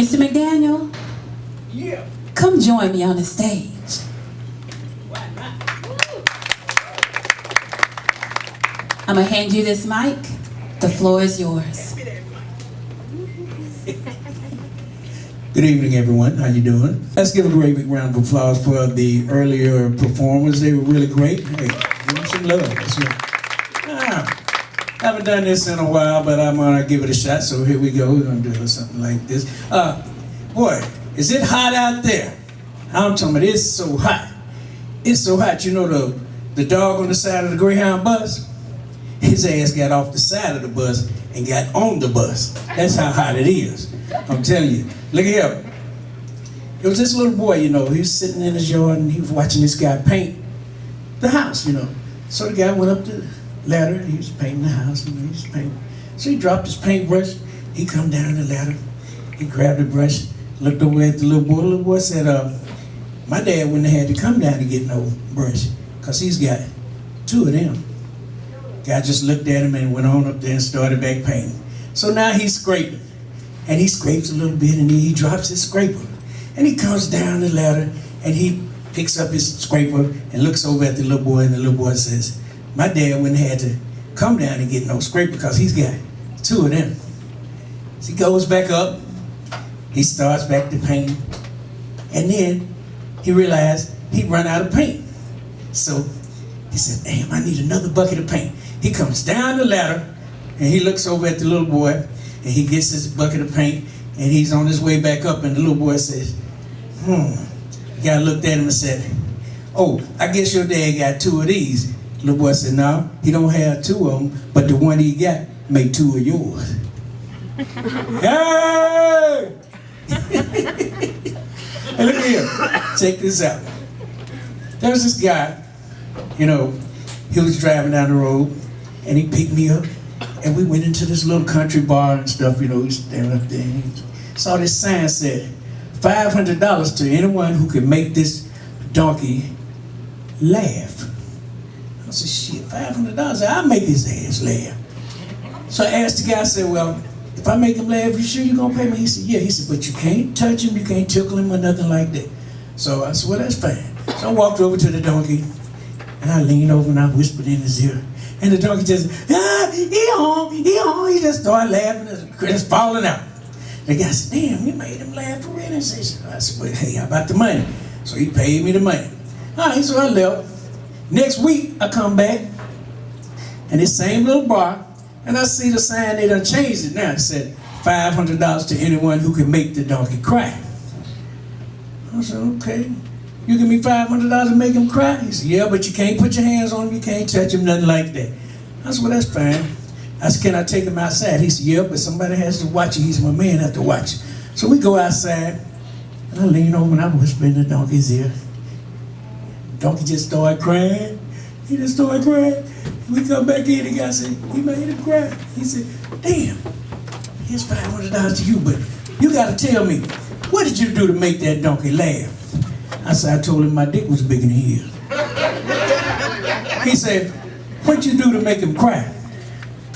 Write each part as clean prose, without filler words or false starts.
Mr. McDaniel, Yeah. come join me on the stage. Why not? I'm gonna hand you this mic. The floor is yours. Good evening, everyone. How you doing? Let's give a great big round of applause for the earlier performers. They were really great. Hey, give them some love. That's right. Haven't done this in a while, but I'm gonna give it a shot. So here we go. We're gonna do something like this. Boy, is it hot out there? I'm talking about it's so hot. It's so hot. You know the dog on the side of the Greyhound bus? His ass got off the side of the bus and got on the bus. That's how hot it is. I'm telling you. Look here. It was this little boy, he was sitting in his yard and he was watching this guy paint the house, So the guy went up the ladder and he was painting the house, he was painting. So he dropped his paintbrush, he come down the ladder, he grabbed the brush, looked over at the little boy. The little boy said, my dad wouldn't have had to come down to get no brush, because he's got two of them. Guy just looked at him and went on up there and started back painting. So now he's scraping. And he scrapes a little bit and he drops his scraper. And he comes down the ladder and he picks up his scraper and looks over at the little boy, and the little boy says, my dad wouldn't have had to come down and get no scraper because he's got two of them. So he goes back up, he starts back to paint, and then he realized he'd run out of paint. So he said, damn, I need another bucket of paint. He comes down the ladder and he looks over at the little boy and he gets his bucket of paint and he's on his way back up, and the little boy says, The guy looked at him and said, oh, I guess your dad got two of these. The little boy said, no, he don't have two of them, but the one he got make two of yours. Hey! Hey, look here, check this out. There was this guy, he was driving down the road and he picked me up. And we went into this little country bar and stuff, he was standing up there and he saw this sign said, $500 to anyone who can make this donkey laugh. I said, shit, $500, I'll make his ass laugh. So I asked the guy, I said, well, if I make him laugh, you sure you're gonna pay me? He said, yeah. He said, but you can't touch him, you can't tickle him or nothing like that. So I said, well, that's fine. So I walked over to the donkey and I leaned over and I whispered in his ear. And the donkey just, he home. He just started laughing and just falling out. The guy said, damn, you made him laugh already. I said, well, hey, how about the money? So he paid me the money. All right, so I left. Next week, I come back, and this same little bar, and I see the sign, they done changed it now. It said, $500 to anyone who can make the donkey cry. I said, okay. You give me $500 to make him cry? He said, yeah, but you can't put your hands on him, you can't touch him, nothing like that. I said, well, that's fine. I said, can I take him outside? He said, yeah, but somebody has to watch it. He's my man, have to watch it. So we go outside, and I lean over and I whisper in the donkey's ear. The donkey just started crying. He just started crying. We come back in, the guy said, he made him cry. He said, damn, here's $500 to you, but you gotta tell me, what did you do to make that donkey laugh? I said, I told him my dick was bigger than his. He said, what'd you do to make him cry?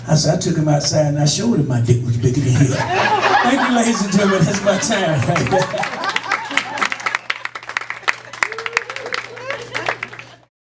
I said, I took him outside and I showed him my dick was bigger than his. Thank you, ladies and gentlemen, that's my time.